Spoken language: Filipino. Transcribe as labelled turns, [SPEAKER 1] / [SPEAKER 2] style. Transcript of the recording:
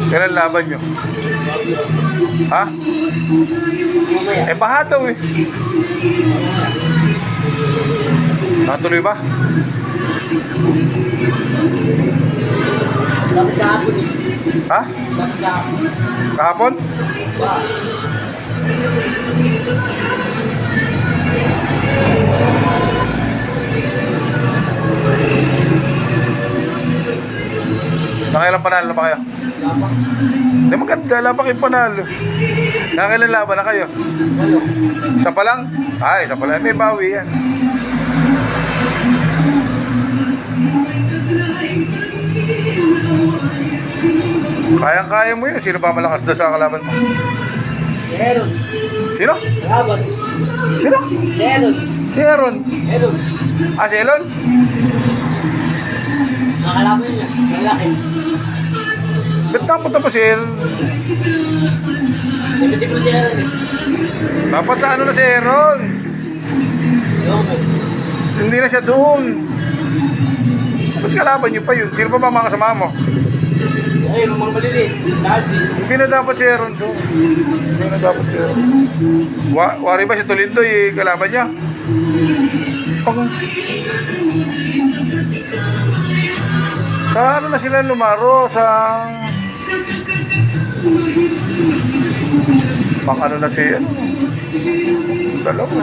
[SPEAKER 1] Kailan laban nyo? Ha? Eh, baha daw eh. Natuloy ba?
[SPEAKER 2] Dapat kahapon eh.
[SPEAKER 1] Ha?
[SPEAKER 2] Dapat kahapon.
[SPEAKER 1] Kahapon? Nakailang panalo na ba kayo? Hindi maganda, labang yung panalo. Nakailang laban na kayo? Isa pa lang? Ay, isa pa lang. May bawi yan. Kayang-kaya mo yun. Sino ba malakas doon sa kalaban mo?
[SPEAKER 2] Meron.
[SPEAKER 1] Sino?
[SPEAKER 2] Laban.
[SPEAKER 1] Sino?
[SPEAKER 2] Meron.
[SPEAKER 1] Si Aaron.
[SPEAKER 2] Meron.
[SPEAKER 1] Ah, si Elon?
[SPEAKER 2] Nakalaban niya. Malaki.
[SPEAKER 1] Ba't dapat na pa si Aaron?
[SPEAKER 2] Hindi ko siya rin eh.
[SPEAKER 1] Dapat sa ano na si Aaron?
[SPEAKER 2] Okay.
[SPEAKER 1] Hindi na siya doon. Ba't kalaban niyo pa yun? Sino pa ba mga kasama mo?
[SPEAKER 2] Ay, mga maliliit. Dati.
[SPEAKER 1] Hindi na dapat si Aaron doon. Hindi na dapat si Aaron. Wari ba si Tolindo yung kalaban niya? Sa ano na sila lumaro? Sa... Pang ano na si... Dalawa.